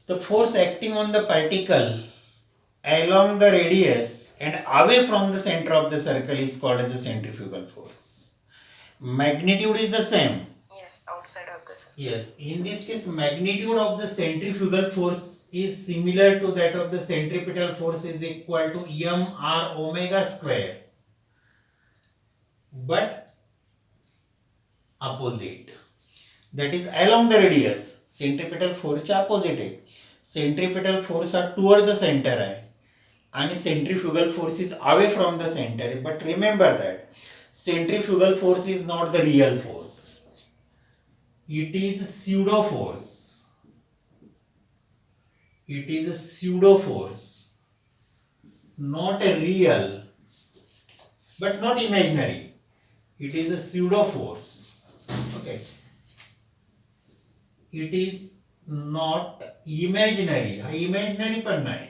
The force acting on the particle along the radius and away from the center of the circle is called as a centrifugal force. Magnitude is the same. Yes, outside of the circle. Yes, in this case, magnitude of the centrifugal force is similar to that of the centripetal force, is equal to mr omega square, but opposite. That is along the radius. Centripetal फोर्सच्या opposite आहे. Centripetal force हा toward the centre आहे आणि centrifugal force is away from the centre. But remember that centrifugal force is not the real force. It is pseudo force. It is a pseudo force, not a real, but not imaginary. It is a pseudo force. Okay. It is not imaginary. Imaginary पण नाही.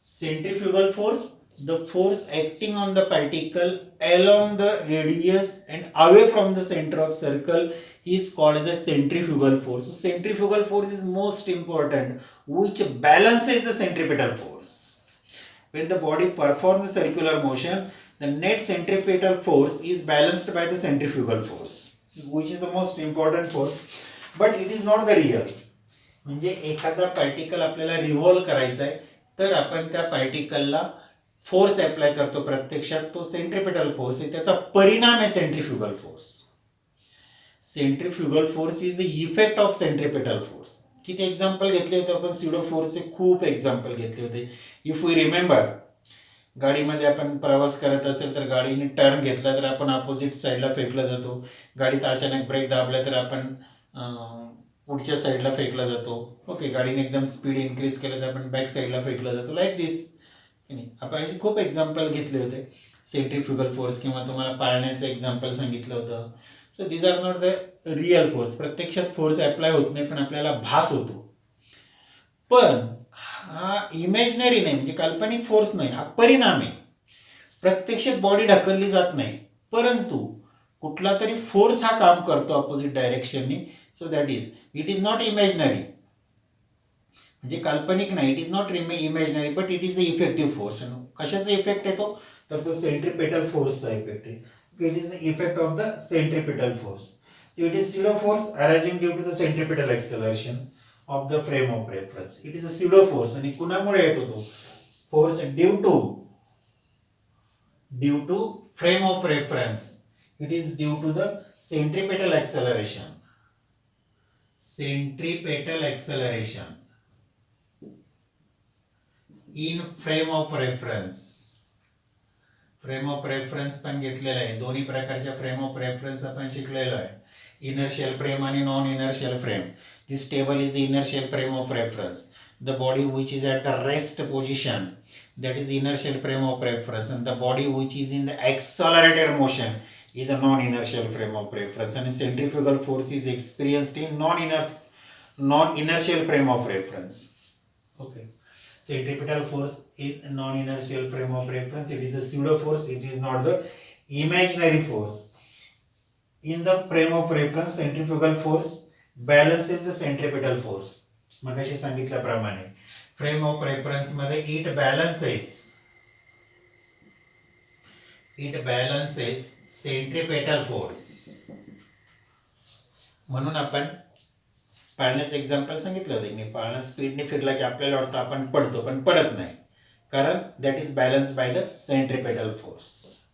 Centrifugal force, the force acting on the particle along the radius and away from the center of circle is called as a centrifugal force. So centrifugal force is most important, which balances the centripetal force. When the body performs the circular motion, the net centripetal force is balanced by the centrifugal force, which is the most important force, but it is not the real. म्हणजे एखादा particle आपल्याला revolve करायचा आहे तर आपण त्या पार्टिकलला force apply करतो. प्रत्यक्षात तो सेंट्रिपेटल फोर्स आहे, त्याचा परिणाम आहे centrifugal force. Centrifugal force is the effect of centripetal force. किती एक्झाम्पल घेतले होते आपण स्यूडो फोर्सचे? खूप एक्झाम्पल घेतले होते. इफ वी रिमेंबर, गाडीमध्ये आपण प्रवास करत असेल तर गाडीने टर्न घेतला तर आपण अपोजिट साईडला फेकला जातो. गाडीत अचानक ब्रेक दाबला तर आपण पुढच्या साईडला फेकला जातो. ओके, गाडीने एकदम स्पीड इन्क्रीज केलं तर आपण बॅक साईडला फेकला जातो. लाईक दिस. आपण याचे खूप एक्झाम्पल घेतले होते. सेंट्रिफ्युगल फोर्स किंवा तुम्हाला पाळण्याचं एक्झाम्पल सांगितलं होतं. So these are not the real force. प्रत्यक्षात फोर्स अप्लाय होत नाही, पण आपल्याला भास होतो. पण हा इमॅजिनरी नाही, म्हणजे काल्पनिक फोर्स नाही, हा परिणाम आहे. प्रत्यक्षात बॉडी ढकलली जात नाही, परंतु कुठला तरी फोर्स हा काम करतो अपोजिट डायरेक्शननी. So that is, it is not imaginary, म्हणजे काल्पनिक नाही. It is not imaginary, but it is a effective force. कशाचा इफेक्ट येतो तर तो सेंट्रिपेटल फोर्सचा इफेक्ट आहे. It is the effect of the centripetal force. So it is pseudo force arising due to the centripetal acceleration of the frame of reference. It is a pseudo force. आणि कुणामुळे येतो तो force? Due to frame of reference. It is due to the centripetal acceleration. Centripetal acceleration in frame of reference. Frame of reference पण घेतलेला आहे. दोन्ही प्रकारच्या frame of reference आपण शिकलेलो आहे. इनर्शियल फ्रेम आणि non inertial frame. This table is the inertial frame of reference. The body which is at the rest position, that is inertial frame of reference, and the body which is in the accelerated motion is a non-inertial frame of reference, and centrifugal force is experienced in non-inertial frame of reference. Okay, centripetal force is a non-inertial frame of reference. It is a pseudo force. It is not the imaginary force. In the frame of reference, centrifugal force balances the centripetal force. मगाशी सांगितल्याप्रमाणे frame of reference मध्ये it balances centripetal force. म्हणून आपण पाळण्याचं example सांगितलं होतं मी. पाळणा स्पीडने फिरला की आपल्याला वाटतं आपण पडतो, पण पडत नाही, कारण that is balance by the centripetal force.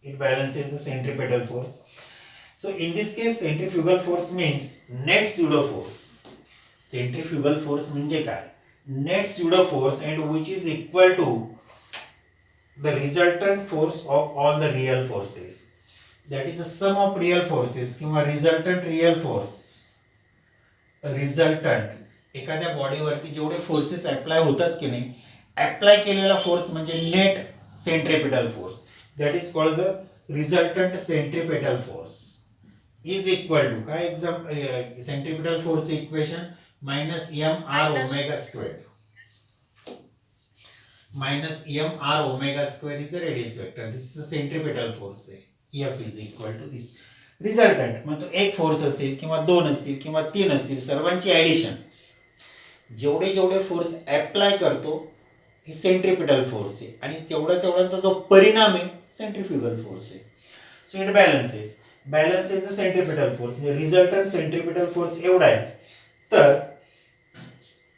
It balances the centripetal force. So in this case centrifugal force means net pseudo force. Centrifugal force म्हणजे काय? Net pseudo force, and which is equal to the resultant force of all the real forces. That is the sum of real forces किंवा resultant real force. Resultant एखाद्या बॉडीवरती जेवढे forces apply होतात की नाही, apply केलेला force म्हणजे net centripetal force. That is called the resultant centripetal force is equal to काय? Centripetal force equation minus mr omega square. Minus mr omega square is a radius vector. This is the centripetal force. F is equal to this resultant. मग तो एक force असेल किंवा दोन असतील किंवा तीन असतील, सर्वांची ॲडिशन जेवढे जेवढे फोर्स ॲप्लाय करतो ही सेंट्रिपिटल फोर्स आहे आणि तेवढ्यांचा जो परिणाम आहे सेंट्रिफ्युगल फोर्स आहे. So it balances the centripetal force. म्हणजे रिझल्टंट सेंट्रिपिटल फोर्स एवढा आहे. तर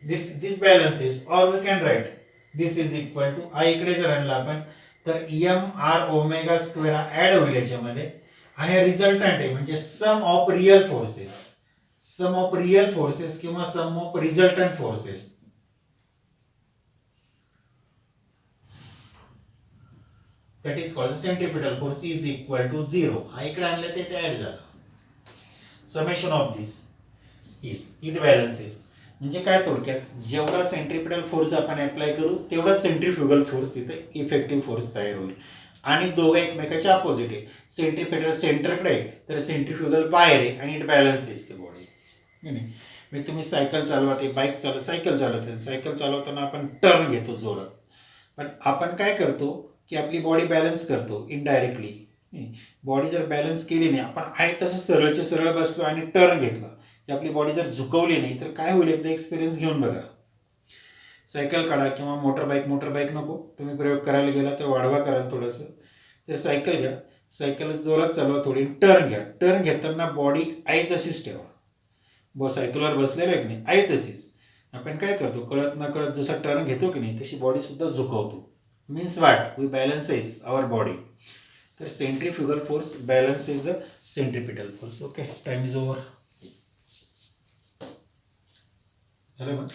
this balances or we can write this is equal to, हा इकडे जर आणला आपण तर एम आर ओमेगा स्क्वेअर हा ऍड होईल याच्यामध्ये आणि रिझल्टंट आहे म्हणजे सम ऑफ रिअल फोर्सेस किंवा sum of resultant forces. That is called centripetal force is equal to 0. हा इकडे आणलं ते ऍड झालं. Summation of this is it balances. म्हणजे काय थोडक्यात, जेवढा सेंट्रिपिटल फोर्स आपण अप्लाय करू तेवढा सेंट्रिफ्युगल फोर्स तिथे इफेक्टिव्ह फोर्स तयार होईल. आणि दोघं एकमेकाच्या अपोजिट आहे. सेंट्रिपिटल सेंटरकडे आहे तर सेंट्रिफ्युगल बाहेर आहे आणि इट बॅलन्सेस द बॉडी. नाही मी तुम्ही सायकल चालवते, सायकल चालवताना आपण टर्न घेतो जोरात, पण आपण काय करतो की आपली बॉडी बॅलन्स करतो इनडायरेक्टली. बॉडी जर बॅलन्स केली नाही, आपण आहे तसं सरळचे सरळ बसलो आणि टर्न घेतला, आपली बॉडी जर झुकवली नाही तर काय होईल, एकदा एक्सपिरियन्स घेऊन बघा. सायकल काढा किंवा मोटरबाईक नको, तुम्ही प्रयोग करायला गेला तर वाढवा कराल थोडंसं. तर सायकल घ्या, सायकल जोरात चालवा, थोडी टर्न घेताना बॉडी आहे तशीच ठेवा. सायकलवर बसलेलं आहे की नाही, आहे तशीच. आपण काय करतो, कळत न कळत जसा टर्न घेतो की नाही तशी बॉडी सुद्धा झुकवतो. Means what, we balances our body. तर centrifugal force balances the centripetal force. Okay, time is over. झालं मग.